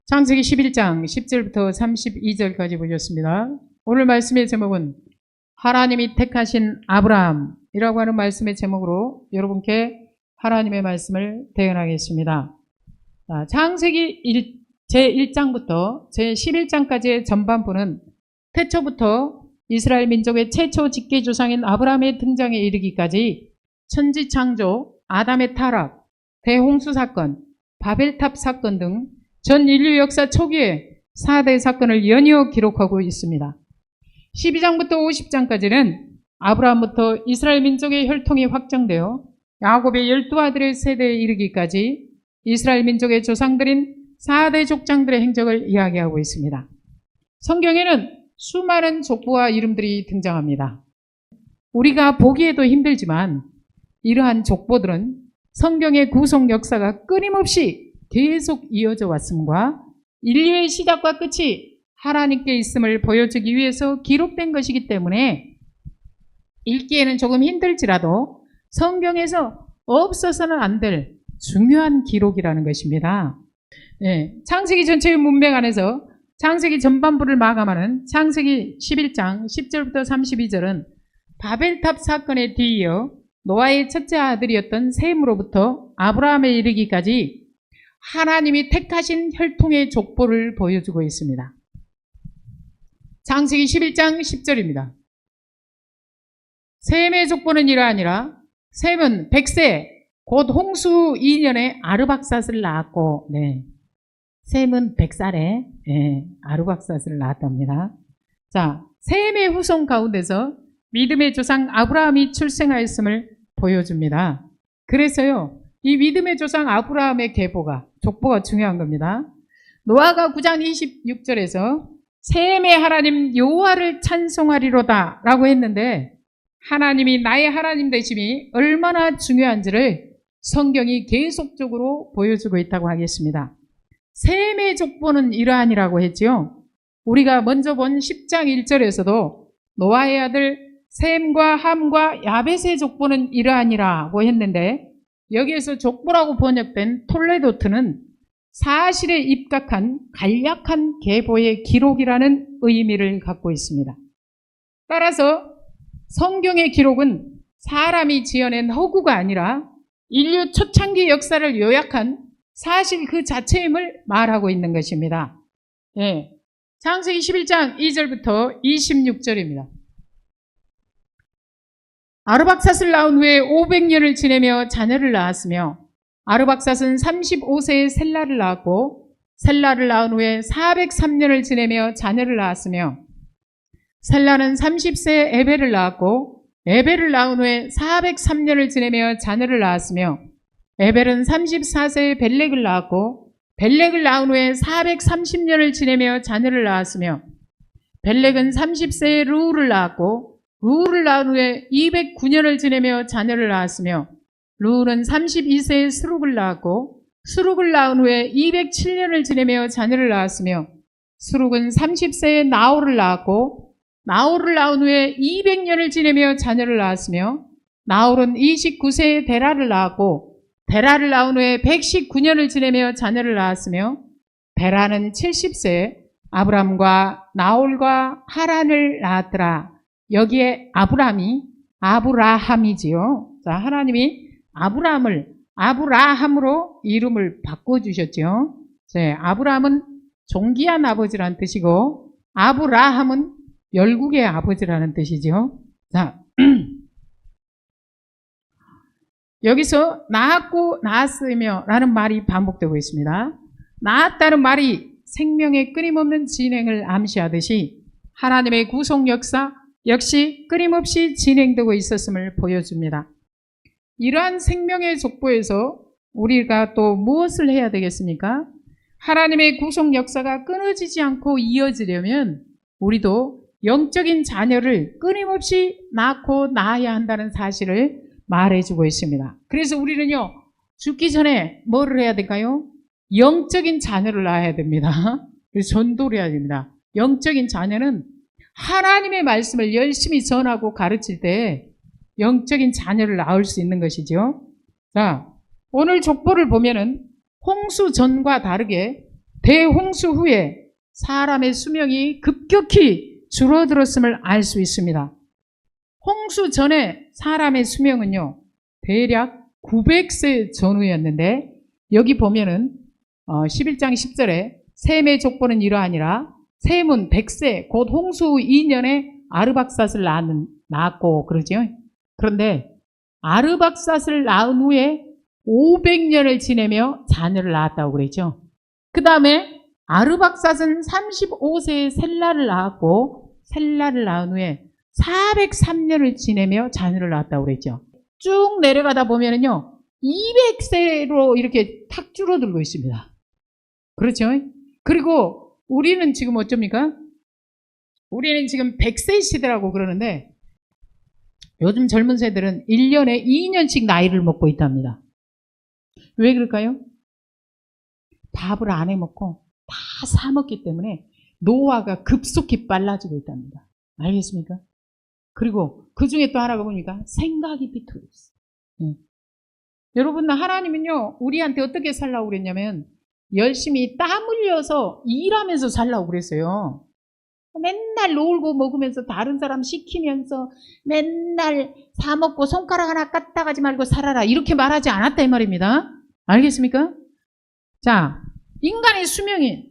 창세기 11장 10절부터 32절까지 보셨습니다. 오늘 말씀의 제목은 하나님이 택하신 아브라함이라고 하는 말씀의 제목으로 여러분께 하나님의 말씀을 대언하겠습니다. 창세기 제1장부터 제11장까지의 전반부는 태초부터 이스라엘 민족의 최초 직계조상인 아브라함의 등장에 이르기까지 천지창조, 아담의 타락, 대홍수 사건, 바벨탑 사건 등 전 인류 역사 초기의 4대 사건을 연이어 기록하고 있습니다. 12장부터 50장까지는 아브라함부터 이스라엘 민족의 혈통이 확정되어 야곱의 12아들의 세대에 이르기까지 이스라엘 민족의 조상들인 4대 족장들의 행적을 이야기하고 있습니다. 성경에는 수많은 족보와 이름들이 등장합니다. 우리가 보기에도 힘들지만 이러한 족보들은 성경의 구속 역사가 끊임없이 계속 이어져 왔음과 인류의 시작과 끝이 하나님께 있음을 보여주기 위해서 기록된 것이기 때문에 읽기에는 조금 힘들지라도 성경에서 없어서는 안 될 중요한 기록이라는 것입니다. 창세기 전체의 문맥 안에서 창세기 전반부를 마감하는 창세기 11장 10절부터 32절은 바벨탑 사건에 뒤이어 노아의 첫째 아들이었던 셈으로부터 아브라함에 이르기까지 하나님이 택하신 혈통의 족보를 보여주고 있습니다. 창세기 11장 10절입니다. 셈의 족보는 이러하니라. 셈은 100세 곧 홍수 2년에 아르박삿을 낳았고, 셈은 100살에 아르박삿을 낳았답니다. 자, 셈의 후손 가운데서 믿음의 조상 아브라함이 출생하였음을 보여줍니다. 그래서요, 이 믿음의 조상 아브라함의 족보가 중요한 겁니다. 노아가 9장 26절에서 셈의 하나님 여호와를 찬송하리로다 라고 했는데 하나님이 나의 하나님 되심이 얼마나 중요한지를 성경이 계속적으로 보여주고 있다고 하겠습니다. 셈의 족보는 이러하니라고 했지요. 우리가 먼저 본 10장 1절에서도 노아의 아들 셈과 함과 야벳의 족보는 이러하니라고 했는데 여기에서 족보라고 번역된 톨레도트는 사실에 입각한 간략한 계보의 기록이라는 의미를 갖고 있습니다. 따라서 성경의 기록은 사람이 지어낸 허구가 아니라 인류 초창기 역사를 요약한 사실 그 자체임을 말하고 있는 것입니다. 창세기 11장 2절부터 26절입니다. 아르박삿을 낳은 후에 500년을 지내며 자녀를 낳았으며 아르박삿은 35세에 셀라를 낳았고 셀라를 낳은 후에 403년을 지내며 자녀를 낳았으며 셀라는 30세에 에벨을 낳았고 에벨을 낳은 후에 403년을 지내며 자녀를 낳았으며 에벨은 34세에 벨렉을 낳았고 벨렉을 낳은 후에 430년을 지내며 자녀를 낳았으며 벨렉은 30세에 르우를 낳았고 르우를 낳은 후에 209년을 지내며 자녀를 낳았으며 르우는 32세에 스룩을 낳았고 스룩을 낳은 후에 207년을 지내며 자녀를 낳았으며 스룩은 30세에 나홀을 낳았고 나홀을 낳은 후에 200년을 지내며 자녀를 낳았으며 나홀은 29세에 데라를 낳았고 데라를 낳은 후에 119년을 지내며 자녀를 낳았으며 베라는 70세에 아브람과 나홀과 하란을 낳았더라. 여기에 아브라함이지요. 자, 하나님이 아브라함으로 이름을 바꿔주셨죠. 아브라함은 존귀한 아버지라는 뜻이고, 아브라함은 열국의 아버지라는 뜻이죠. 자, 여기서 낳았고 낳았으며 라는 말이 반복되고 있습니다. 낳았다는 말이 생명의 끊임없는 진행을 암시하듯이 하나님의 구속 역사 역시 끊임없이 진행되고 있었음을 보여줍니다. 이러한 생명의 족보에서 우리가 또 무엇을 해야 되겠습니까? 하나님의 구속 역사가 끊어지지 않고 이어지려면 우리도 영적인 자녀를 끊임없이 낳고 낳아야 한다는 사실을 말해주고 있습니다. 그래서 우리는요, 죽기 전에 뭐를 해야 될까요? 영적인 자녀를 낳아야 됩니다. 그래서 전도를 해야 됩니다. 영적인 자녀는 하나님의 말씀을 열심히 전하고 가르칠 때 영적인 자녀를 낳을 수 있는 것이죠. 자, 오늘 족보를 보면은 홍수 전과 다르게 대홍수 후에 사람의 수명이 급격히 줄어들었음을 알 수 있습니다. 홍수 전에 사람의 수명은요, 대략 900세 전후였는데, 여기 보면은 11장 10절에 셈의 족보는 이러하니라. 셈은 100세 곧 홍수 후 2년에 아르박삿을 낳았고 그러죠. 그런데 아르박삿을 낳은 후에 500년을 지내며 자녀를 낳았다고 그랬죠. 그 다음에 아르박삿은 35세에 셀라를 낳았고, 셀라를 낳은 후에 403년을 지내며 자녀를 낳았다고 그랬죠. 쭉 내려가다 보면은요, 200세로 이렇게 탁 줄어들고 있습니다. 그렇죠? 그리고 우리는 지금 어쩝니까? 우리는 지금 100세 시대라고 그러는데, 요즘 젊은 세들은 1년에 2년씩 나이를 먹고 있답니다. 왜 그럴까요? 밥을 안 해먹고 다 사먹기 때문에 노화가 급속히 빨라지고 있답니다. 알겠습니까? 그리고 그 중에 또 하나가 뭡니까? 생각이 비틀어 있어요. 네. 여러분, 하나님은요, 우리한테 어떻게 살라고 그랬냐면, 열심히 땀 흘려서 일하면서 살라고 그랬어요. 맨날 놀고 먹으면서 다른 사람 시키면서 맨날 사먹고 손가락 하나 까딱하지 말고 살아라, 이렇게 말하지 않았다 이 말입니다. 알겠습니까? 자, 인간의 수명이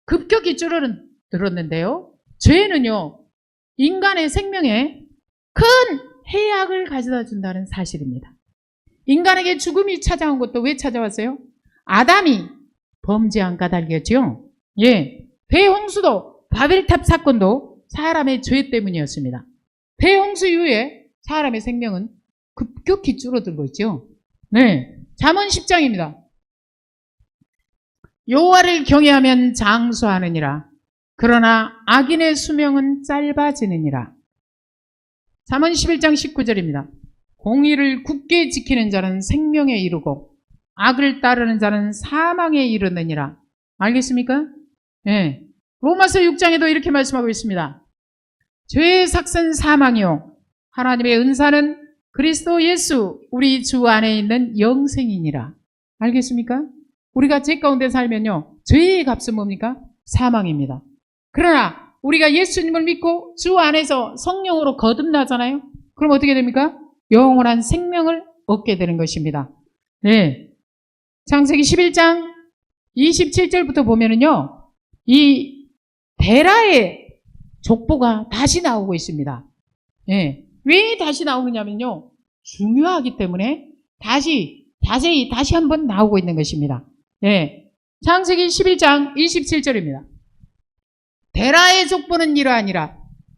급격히 줄어들었는데요, 죄는요, 인간의 생명에 큰 해악을 가져다 준다는 사실입니다. 인간에게 죽음이 찾아온 것도 왜 찾아왔어요? 아담이 범죄한 까닭이었죠. 예, 대홍수도 바벨탑 사건도 사람의 죄 때문이었습니다. 대홍수 이후에 사람의 생명은 급격히 줄어들고 있죠. 네, 잠언 10장입니다. 여호와를 경외하면 장수하느니라. 그러나 악인의 수명은 짧아지느니라. 잠언 11장 19절입니다. 공의를 굳게 지키는 자는 생명에 이르고 악을 따르는 자는 사망에 이르느니라. 알겠습니까? 네. 로마서 6장에도 이렇게 말씀하고 있습니다. 죄의 삭은 사망이요 하나님의 은사는 그리스도 예수 우리 주 안에 있는 영생이니라. 알겠습니까? 우리가 죄 가운데 살면요, 죄의 값은 뭡니까? 사망입니다. 그러나 우리가 예수님을 믿고 주 안에서 성령으로 거듭나잖아요. 그럼 어떻게 됩니까? 영원한 생명을 얻게 되는 것입니다. 네. 창세기 11장 27절부터 보면은요, 이 베라의 족보가 다시 나오고 있습니다. 네. 왜 다시 나오느냐면요, 중요하기 때문에 자세히 다시 한번 나오고 있는 것입니다. 네. 창세기 11장 27절입니다. 베라의 족보는 이러하니라.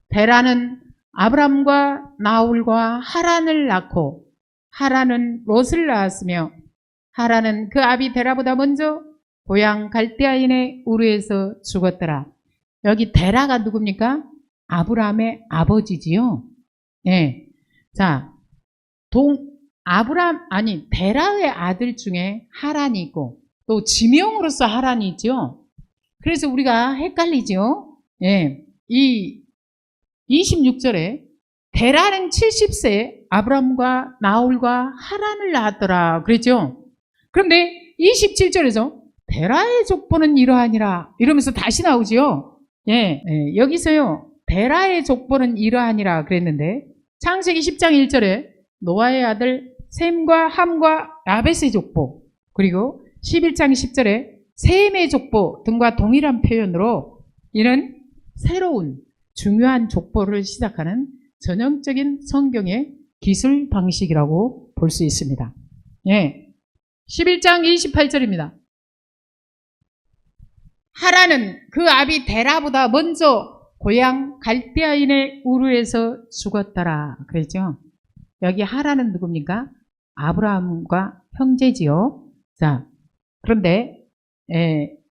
베라는 아브람과 나홀과 하란을 낳고 하란은 롯을 낳았으며 하란은 그 아비 데라보다 먼저 고향 갈대아인의 우르에서 죽었더라. 여기 데라가 누굽니까? 아브람의 아버지지요. 네. 자, 데라의 아들 중에 하란이 있고 또 지명으로서 하란이 있죠. 그래서 우리가 헷갈리죠. 예. 이 26절에 데라는 70세에 아브람과 나홀과 하란을 낳았더라 그랬죠. 그런데 27절에서 데라의 족보는 이러하니라 이러면서 다시 나오지요. 예. 여기서요, 데라의 족보는 이러하니라 그랬는데 창세기 10장 1절에 노아의 아들 셈과 함과 야벳의 족보, 그리고 11장 10절에 셈의 족보 등과 동일한 표현으로 이는 새로운 중요한 족보를 시작하는 전형적인 성경의 기술 방식이라고 볼 수 있습니다. 예. 11장 28절입니다. 하란은 그 아비 데라보다 먼저 고향 갈대아인의 우르에서 죽었더라 그랬죠. 여기 하란은 누굽니까? 아브라함과 형제지요. 자, 그런데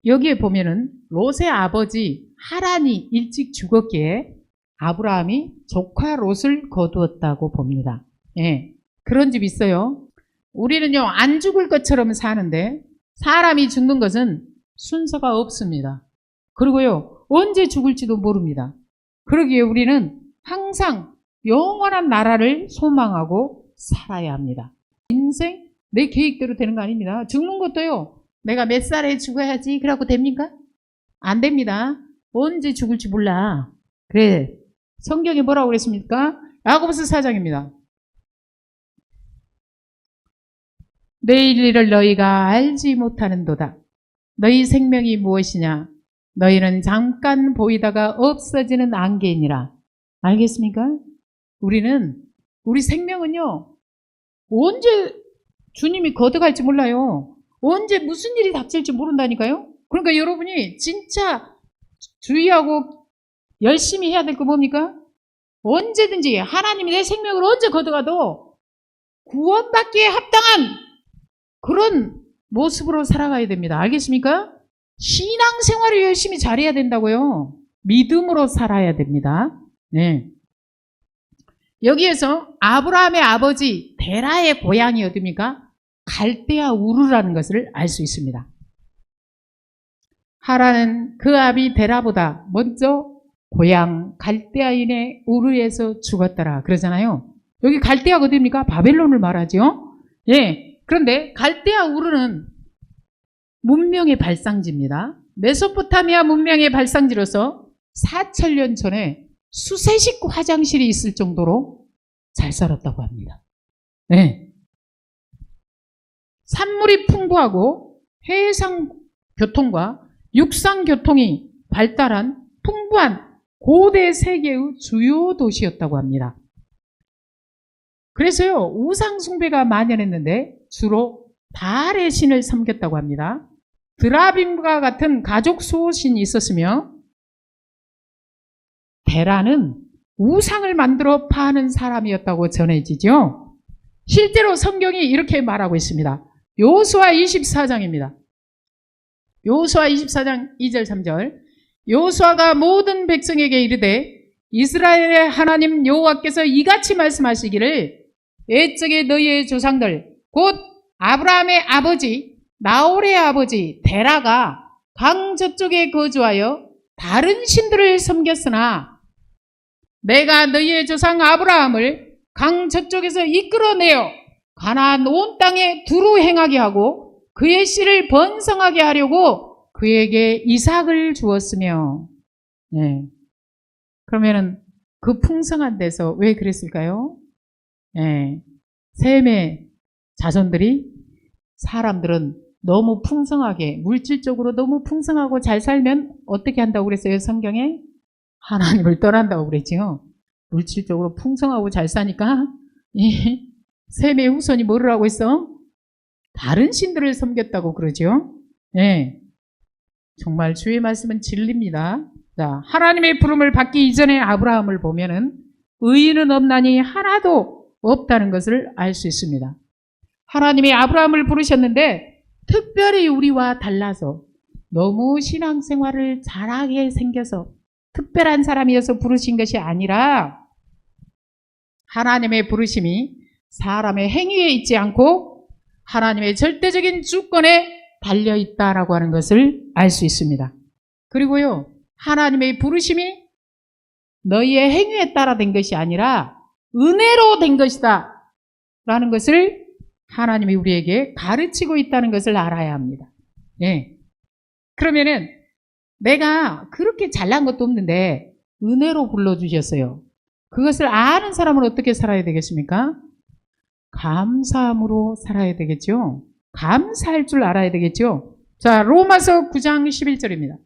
여기에 보면은 롯의 아버지 하란이 일찍 죽었기에 아브라함이 조카 롯을 거두었다고 봅니다. 예, 그런 집 있어요. 우리는요, 안 죽을 것처럼 사는데 사람이 죽는 것은 순서가 없습니다. 그리고요, 언제 죽을지도 모릅니다. 그러기에 우리는 항상 영원한 나라를 소망하고 살아야 합니다. 인생 내 계획대로 되는 거 아닙니다. 죽는 것도요, 내가 몇 살에 죽어야지 그러고 됩니까? 안 됩니다. 언제 죽을지 몰라. 그래, 성경이 뭐라고 그랬습니까? 야고보서 4장입니다. 내일 일을 너희가 알지 못하는도다. 너희 생명이 무엇이냐? 너희는 잠깐 보이다가 없어지는 안개이니라. 알겠습니까? 우리 생명은요, 언제 주님이 거듭할지 몰라요. 언제 무슨 일이 닥칠지 모른다니까요. 그러니까 여러분이 진짜 주의하고 열심히 해야 될 거 뭡니까? 언제든지 하나님이 내 생명을 언제 거둬가도 구원받기에 합당한 그런 모습으로 살아가야 됩니다. 알겠습니까? 신앙생활을 열심히 잘해야 된다고요. 믿음으로 살아야 됩니다. 네. 여기에서 아브라함의 아버지 데라의 고향이 어디입니까? 갈대아 우르라는 것을 알 수 있습니다. 하라는 그 아비 데라보다 먼저 고향 갈대아인의 우르에서 죽었더라 그러잖아요. 여기 갈대아가 어디입니까? 바벨론을 말하죠. 예. 그런데 갈대아 우르는 문명의 발상지입니다. 메소포타미아 문명의 발상지로서 4,000년 전에 수세식 화장실이 있을 정도로 잘 살았다고 합니다. 네. 산물이 풍부하고 해상 교통과 육상 교통이 발달한 풍부한 고대 세계의 주요 도시였다고 합니다. 그래서요, 우상 숭배가 만연했는데 주로 달의 신을 섬겼다고 합니다. 드라빔과 같은 가족 수호신이 있었으며 데라는 우상을 만들어 파는 사람이었다고 전해지죠. 실제로 성경이 이렇게 말하고 있습니다. 여호수아 24장입니다. 여호수아 24장 2절 3절. 여호수아가 모든 백성에게 이르되 이스라엘의 하나님 여호와께서 이같이 말씀하시기를 옛적에 너희의 조상들 곧 아브라함의 아버지 나홀의 아버지 데라가 강 저쪽에 거주하여 다른 신들을 섬겼으나 내가 너희의 조상 아브라함을 강 저쪽에서 이끌어내어 가나안 온 땅에 두루 행하게 하고 그의 씨를 번성하게 하려고 그에게 이삭을 주었으며. 네. 그러면은 그 풍성한 데서 왜 그랬을까요? 네. 셈의 자손들이 사람들은 너무 풍성하게 물질적으로 너무 풍성하고 잘 살면 어떻게 한다고 그랬어요? 성경에 하나님을 떠난다고 그랬죠. 물질적으로 풍성하고 잘 사니까 이 셈의 후손이 뭐를 하고 있어? 다른 신들을 섬겼다고 그러죠. 네. 정말 주의 말씀은 진리입니다. 자, 하나님의 부름을 받기 이전에 아브라함을 보면은 의인은 없나니 하나도 없다는 것을 알 수 있습니다. 하나님이 아브라함을 부르셨는데 특별히 우리와 달라서 너무 신앙생활을 잘하게 생겨서 특별한 사람이어서 부르신 것이 아니라 하나님의 부르심이 사람의 행위에 있지 않고 하나님의 절대적인 주권에 달려있다라고 하는 것을 알 수 있습니다. 그리고요, 하나님의 부르심이 너희의 행위에 따라 된 것이 아니라 은혜로 된 것이다 라는 것을 하나님이 우리에게 가르치고 있다는 것을 알아야 합니다. 예. 그러면은 내가 그렇게 잘난 것도 없는데 은혜로 불러주셨어요. 그것을 아는 사람은 어떻게 살아야 되겠습니까? 감사함으로 살아야 되겠죠. 감사할 줄 알아야 되겠죠. 자, 로마서 9장 11절입니다.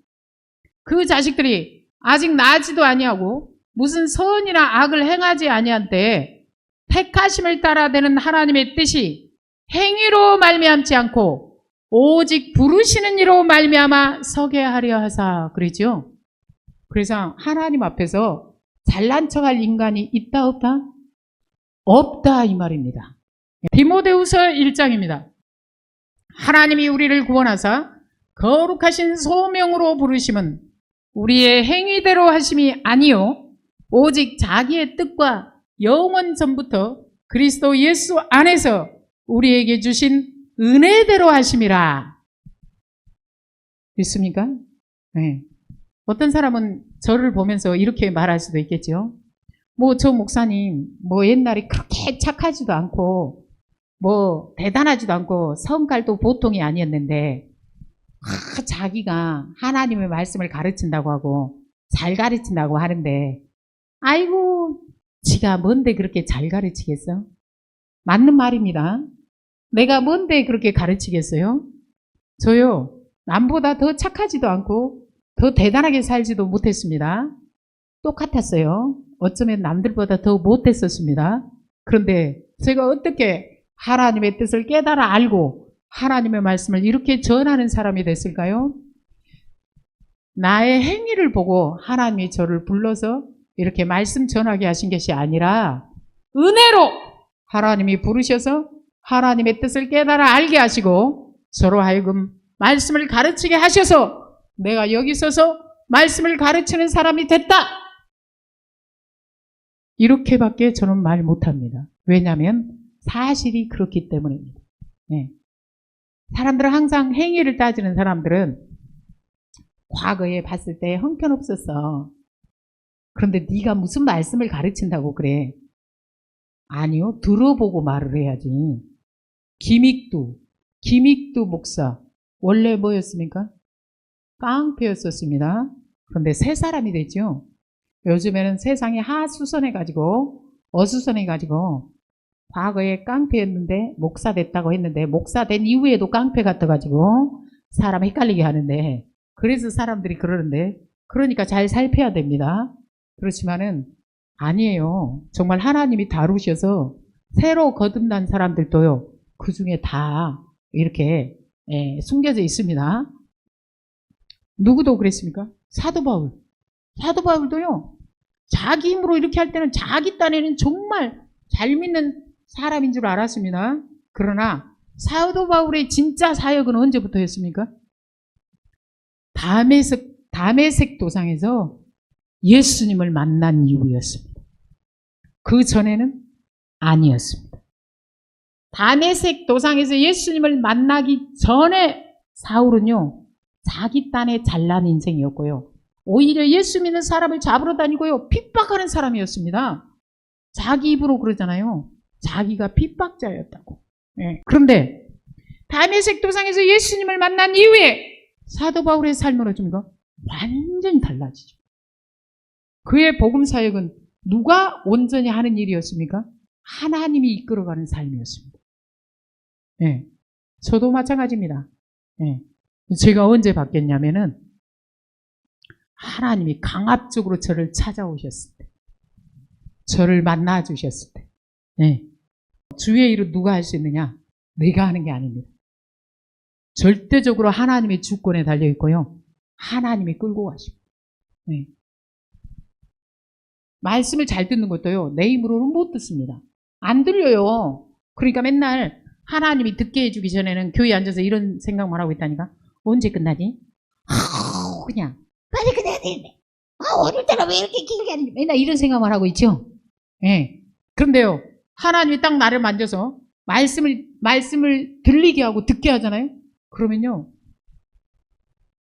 그 자식들이 아직 나지도 아니하고 무슨 선이나 악을 행하지 아니한 때에 택하심을 따라 되는 하나님의 뜻이 행위로 말미암지 않고 오직 부르시는 이로 말미암아 서게 하려 하사 그러죠. 그래서 하나님 앞에서 잘난 척할 인간이 있다 없다? 없다 이 말입니다. 디모데후서 1장입니다. 하나님이 우리를 구원하사 거룩하신 소명으로 부르심은 우리의 행위대로 하심이 아니요 오직 자기의 뜻과 영원 전부터 그리스도 예수 안에서 우리에게 주신 은혜대로 하심이라. 있습니까? 네. 어떤 사람은 저를 보면서 이렇게 말할 수도 있겠죠. 뭐 저 목사님 뭐 옛날에 그렇게 착하지도 않고 뭐 대단하지도 않고 성깔도 보통이 아니었는데 자기가 하나님의 말씀을 가르친다고 하고 잘 가르친다고 하는데 아이고 지가 뭔데 그렇게 잘 가르치겠어? 맞는 말입니다. 내가 뭔데 그렇게 가르치겠어요? 저요 남보다 더 착하지도 않고 더 대단하게 살지도 못했습니다. 똑같았어요. 어쩌면 남들보다 더 못했었습니다. 그런데 제가 어떻게 하나님의 뜻을 깨달아 알고 하나님의 말씀을 이렇게 전하는 사람이 됐을까요? 나의 행위를 보고 하나님이 저를 불러서 이렇게 말씀 전하게 하신 것이 아니라 은혜로 하나님이 부르셔서 하나님의 뜻을 깨달아 알게 하시고 저로 하여금 말씀을 가르치게 하셔서 내가 여기 서서 말씀을 가르치는 사람이 됐다. 이렇게밖에 저는 말 못합니다. 왜냐하면 사실이 그렇기 때문입니다. 네. 사람들은 항상 행위를 따지는 사람들은 과거에 봤을 때 형편없었어. 그런데 네가 무슨 말씀을 가르친다고 그래? 아니요. 들어보고 말을 해야지. 김익두 목사 원래 뭐였습니까? 깡패였었습니다. 그런데 새 사람이 됐죠. 요즘에는 세상이 하수선해가지고 어수선해가지고 과거에 깡패였는데 목사 됐다고 했는데 목사 된 이후에도 깡패 같아가지고 사람 헷갈리게 하는데 그래서 사람들이 그러는데 그러니까 잘 살펴야 됩니다. 그렇지만은 아니에요. 정말 하나님이 다루셔서 새로 거듭난 사람들도요. 그 중에 다 이렇게 숨겨져 있습니다. 누구도 그랬습니까? 사도 바울. 사도 바울도요. 자기 힘으로 이렇게 할 때는 자기 딴에는 정말 잘 믿는 사람인 줄 알았습니다. 그러나 사도 바울의 진짜 사역은 언제부터였습니까? 다메섹 도상에서 예수님을 만난 이후였습니다. 그 전에는 아니었습니다. 다메섹 도상에서 예수님을 만나기 전에 사울은요. 자기 딴에 잘난 인생이었고요. 오히려 예수 믿는 사람을 잡으러 다니고요. 핍박하는 사람이었습니다. 자기 입으로 그러잖아요. 자기가 핍박자였다고. 네. 그런데 다메섹 도상에서 예수님을 만난 이후에 사도 바울의 삶은 어쩌니까 완전히 달라지죠. 그의 복음 사역은 누가 온전히 하는 일이었습니까? 하나님이 이끌어가는 삶이었습니다. 네. 저도 마찬가지입니다. 네. 제가 언제 바뀌었냐면은 하나님이 강압적으로 저를 찾아오셨을 때, 저를 만나 주셨을 때, 네. 주의 일을 누가 할 수 있느냐? 내가 하는 게 아닙니다. 절대적으로 하나님의 주권에 달려 있고요. 하나님이 끌고 가시고. 네. 말씀을 잘 듣는 것도요. 내 힘으로는 못 듣습니다. 안 들려요. 그러니까 맨날 하나님이 듣게 해주기 전에는 교회에 앉아서 이런 생각만 하고 있다니까. 언제 끝나지? 그냥 빨리 끝내야 되는데. 오늘따라 왜 이렇게 길게 하는지 맨날 이런 생각만 하고 있죠. 네. 그런데요. 하나님이 딱 나를 만져서 말씀을 들리게 하고 듣게 하잖아요. 그러면요.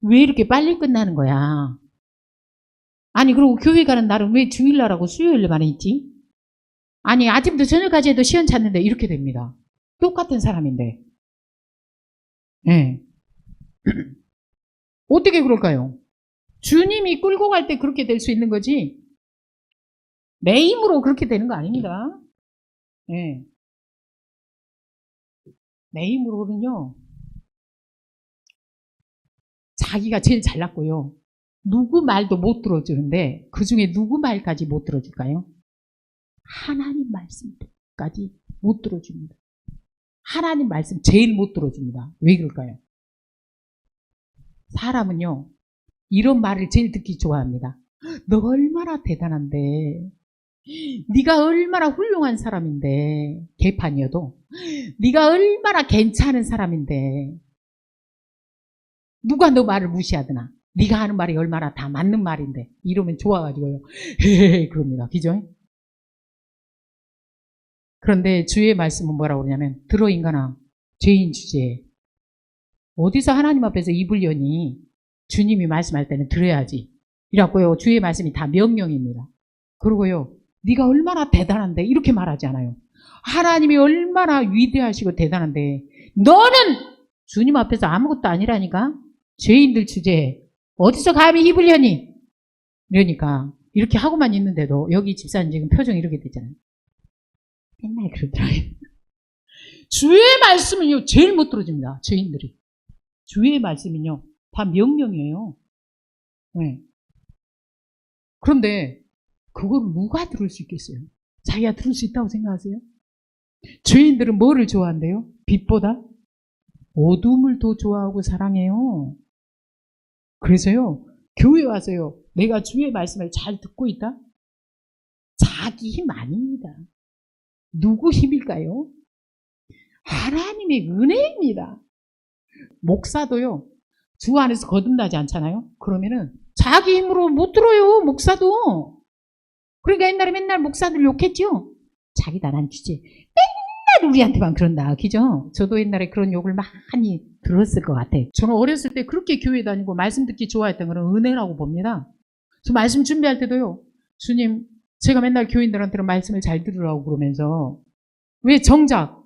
왜 이렇게 빨리 끝나는 거야? 아니 그리고 교회 가는 날은 왜 주일날하고 수요일날만 있지? 아니 아침부터 저녁까지 해도 시원찮는데 이렇게 됩니다. 똑같은 사람인데. 네. 어떻게 그럴까요? 주님이 끌고 갈 때 그렇게 될 수 있는 거지 내 힘으로 그렇게 되는 거 아닙니다. 네. 내 힘으로는요. 자기가 제일 잘났고요. 누구 말도 못 들어주는데 그 중에 누구 말까지 못 들어줄까요? 하나님 말씀까지 못 들어줍니다. 하나님 말씀 제일 못 들어줍니다. 왜 그럴까요? 사람은요. 이런 말을 제일 듣기 좋아합니다. 너 얼마나 대단한데 네가 얼마나 훌륭한 사람인데 개판이어도 네가 얼마나 괜찮은 사람인데 누가 너 말을 무시하드나 네가 하는 말이 얼마나 다 맞는 말인데 이러면 좋아가지고요. 헤헤헤 그럽니다. 그죠? 그런데 주의 말씀은 뭐라고 그러냐면 들어 인간아 죄인 주제에 어디서 하나님 앞에서 입을 여니 주님이 말씀할 때는 들어야지 이라고요. 주의 말씀이 다 명령입니다. 그리고요. 네가 얼마나 대단한데 이렇게 말하지 않아요. 하나님이 얼마나 위대하시고 대단한데 너는 주님 앞에서 아무것도 아니라니까 죄인들 주제에 어디서 감히 입을 여니? 이러니까 이렇게 하고만 있는데도 여기 집사님 지금 표정이 이렇게 되잖아요. 맨날 그러더라고요. 주의 말씀은요 제일 못 들어줍니다. 죄인들이. 주의 말씀은요 다 명령이에요. 네. 그런데 그걸 누가 들을 수 있겠어요? 자기가 들을 수 있다고 생각하세요? 죄인들은 뭐를 좋아한대요? 빛보다 어둠을 더 좋아하고 사랑해요. 그래서요 교회 와서요 내가 주의 말씀을 잘 듣고 있다? 자기 힘 아닙니다. 누구 힘일까요? 하나님의 은혜입니다. 목사도요 주 안에서 거듭나지 않잖아요. 그러면은 자기 힘으로 못 들어요. 목사도. 그러니까 옛날에 맨날 목사들 욕했죠. 자기 나란 주제 맨날 우리한테만 그런다. 그죠? 저도 옛날에 그런 욕을 많이 들었을 것 같아요. 저는 어렸을 때 그렇게 교회 다니고 말씀 듣기 좋아했던 건 은혜라고 봅니다. 저 말씀 준비할 때도요 주님 제가 맨날 교인들한테는 말씀을 잘 들으라고 그러면서 왜 정작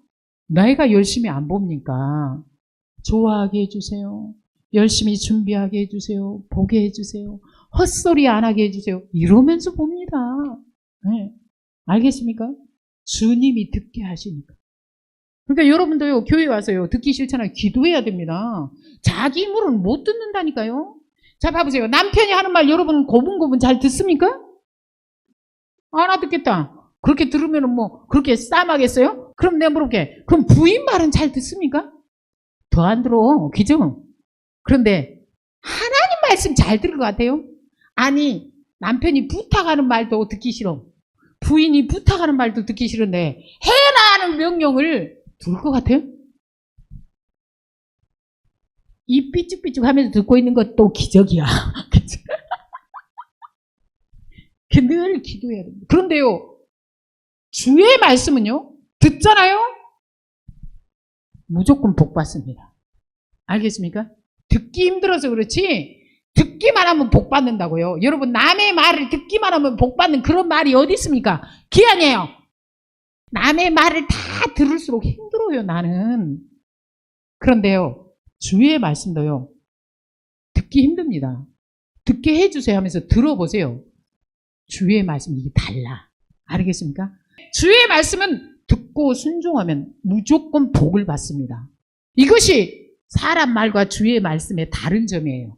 내가 열심히 안 봅니까? 좋아하게 해주세요. 열심히 준비하게 해주세요. 보게 해주세요. 헛소리 안 하게 해주세요. 이러면서 봅니다. 네. 알겠습니까? 주님이 듣게 하시니까. 그러니까 여러분도요 교회 와서요 듣기 싫잖아요. 기도해야 됩니다. 자기 힘으로는 못 듣는다니까요. 자 봐보세요. 남편이 하는 말 여러분 고분고분 잘 듣습니까? 알아듣겠다. 그렇게 들으면 뭐 그렇게 싸움하겠어요? 그럼 내가 물어볼게. 그럼 부인 말은 잘 듣습니까? 더 안 들어. 그죠? 그런데 하나님 말씀 잘 들을 것 같아요? 아니 남편이 부탁하는 말도 듣기 싫어. 부인이 부탁하는 말도 듣기 싫은데 해라 하는 명령을 들을 것 같아요? 입 삐죽삐죽 하면서 듣고 있는 것도 기적이야. 늘 기도해야 됩니다. 그런데요 주의 말씀은요 듣잖아요? 무조건 복 받습니다. 알겠습니까? 듣기 힘들어서 그렇지 듣기만 하면 복 받는다고요. 여러분 남의 말을 듣기만 하면 복 받는 그런 말이 어디 있습니까? 기아니에요. 남의 말을 다 들을수록 힘들어요 나는. 그런데요 주의 말씀도요 듣기 힘듭니다. 듣게 해주세요 하면서 들어보세요. 주의 말씀 이게 달라. 알겠습니까? 주의 말씀은 듣고 순종하면 무조건 복을 받습니다. 이것이 사람 말과 주의 말씀의 다른 점이에요.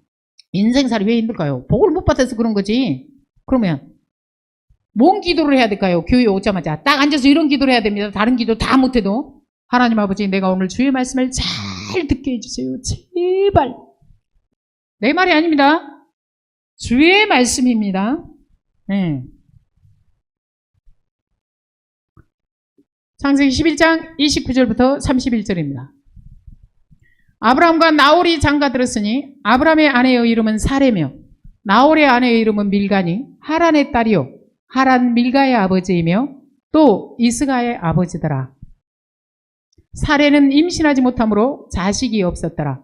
인생살이 왜 힘들까요? 복을 못 받아서 그런 거지. 그러면 뭔 기도를 해야 될까요? 교회 오자마자 딱 앉아서 이런 기도를 해야 됩니다. 다른 기도 다 못해도 하나님 아버지 내가 오늘 주의 말씀을 잘 듣게 해주세요. 제발. 내 말이 아닙니다. 주의 말씀입니다. 네. 창세기 11장 29절부터 31절입니다. 아브라함과 나홀이 장가들었으니 아브라함의 아내의 이름은 사레며 나홀의 아내의 이름은 밀가니 하란의 딸이요 하란 밀가의 아버지이며 또 이스가의 아버지더라. 사레는 임신하지 못하므로 자식이 없었더라.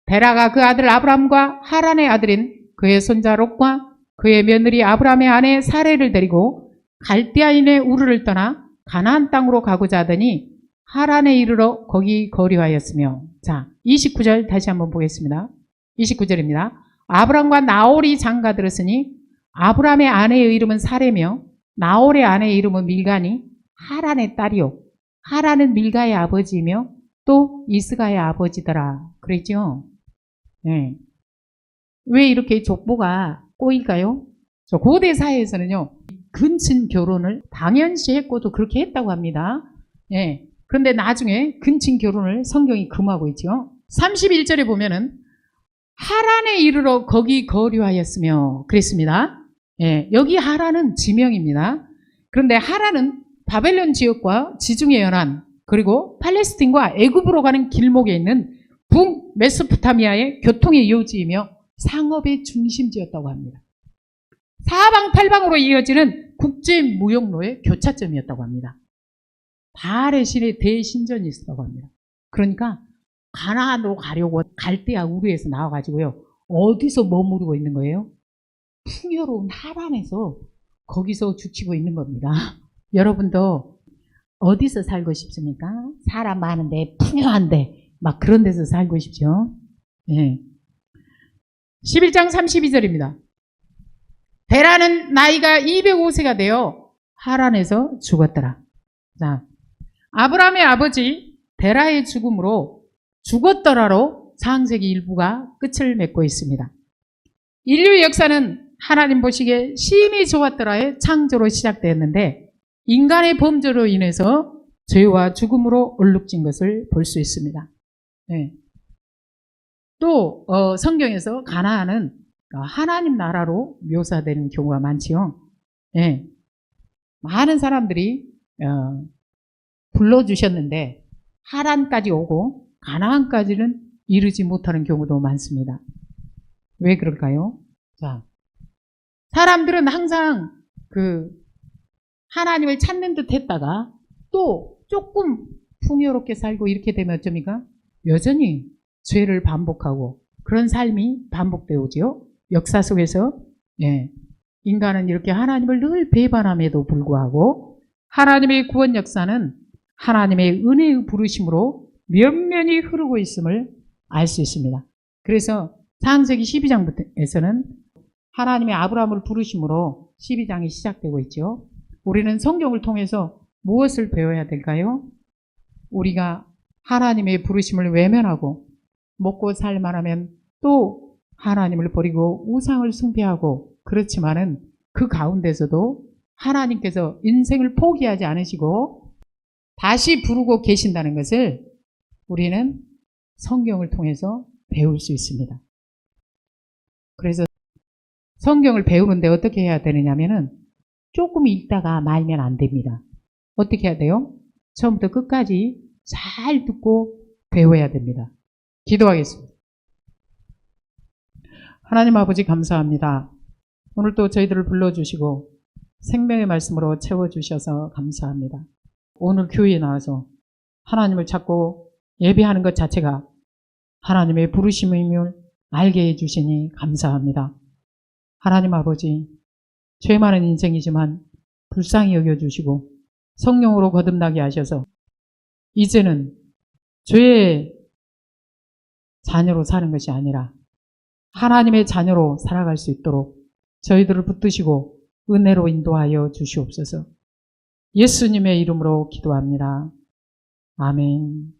데라가 그 아들 아브라함과 하란의 아들인 그의 손자 롯과 그의 며느리 아브라함의 아내 사레를 데리고 갈대아인의 우르를 떠나 가나안 땅으로 가고자 하더니 하란에 이르러 거기 거류하였으며. 자, 29절 다시 한번 보겠습니다. 29절입니다. 아브라함과 나홀이 장가들었으니 아브라함의 아내의 이름은 사레며 나홀의 아내의 이름은 밀가니 하란의 딸이요 하란은 밀가의 아버지이며 또 이스가의 아버지더라. 그랬죠? 네. 왜 이렇게 족보가 꼬일까요? 저 고대 사회에서는요 근친 결혼을 당연시 했고도 그렇게 했다고 합니다. 예. 그런데 나중에 근친 결혼을 성경이 금하고 있죠. 31절에 보면은 하란에 이르러 거기 거류하였으며 그랬습니다. 예. 여기 하란은 지명입니다. 그런데 하란은 바벨론 지역과 지중해 연안 그리고 팔레스틴과 애굽으로 가는 길목에 있는 북메소포타미아의 교통의 요지이며 상업의 중심지였다고 합니다. 사방팔방으로 이어지는 국제무역로의 교차점이었다고 합니다. 바알의 신의 대신전이 있었다고 합니다. 그러니까 가나안으로 가려고 갈대아 우르에서 나와가지고요. 어디서 머무르고 있는 거예요? 풍요로운 하란에서 거기서 죽치고 있는 겁니다. 여러분도 어디서 살고 싶습니까? 사람 많은데 풍요한데 막 그런 데서 살고 싶죠. 예. 11장 32절입니다. 데라는 나이가 205세가 되어 하란에서 죽었더라. 자, 아브라함의 아버지 데라의 죽음으로 죽었더라로 창세기 일부가 끝을 맺고 있습니다. 인류의 역사는 하나님 보시기에 심히 좋았더라의 창조로 시작되었는데 인간의 범죄로 인해서 죄와 죽음으로 얼룩진 것을 볼 수 있습니다. 네. 또 성경에서 가나안은 하나님 나라로 묘사되는 경우가 많지요. 네. 많은 사람들이 불러주셨는데 하란까지 오고 가나안까지는 이르지 못하는 경우도 많습니다. 왜 그럴까요? 자, 사람들은 항상 하나님을 찾는 듯 했다가 또 조금 풍요롭게 살고 이렇게 되면 어쩝니까? 여전히 죄를 반복하고 그런 삶이 반복되오지요. 역사 속에서 인간은 이렇게 하나님을 늘 배반함에도 불구하고 하나님의 구원 역사는 하나님의 은혜의 부르심으로 면면이 흐르고 있음을 알 수 있습니다. 그래서 창세기 12장에서는 하나님의 아브라함을 부르심으로 12장이 시작되고 있죠. 우리는 성경을 통해서 무엇을 배워야 될까요? 우리가 하나님의 부르심을 외면하고 먹고 살만하면 또 하나님을 버리고 우상을 숭배하고 그렇지만은 그 가운데서도 하나님께서 인생을 포기하지 않으시고 다시 부르고 계신다는 것을 우리는 성경을 통해서 배울 수 있습니다. 그래서 성경을 배우는데 어떻게 해야 되느냐면은 조금 읽다가 말면 안 됩니다. 어떻게 해야 돼요? 처음부터 끝까지 잘 듣고 배워야 됩니다. 기도하겠습니다. 하나님 아버지 감사합니다. 오늘 또 저희들을 불러주시고 생명의 말씀으로 채워주셔서 감사합니다. 오늘 교회에 나와서 하나님을 찾고 예배하는 것 자체가 하나님의 부르심임을 알게 해주시니 감사합니다. 하나님 아버지, 죄 많은 인생이지만 불쌍히 여겨주시고 성령으로 거듭나게 하셔서 이제는 죄의 자녀로 사는 것이 아니라 하나님의 자녀로 살아갈 수 있도록 저희들을 붙드시고 은혜로 인도하여 주시옵소서. 예수님의 이름으로 기도합니다. 아멘.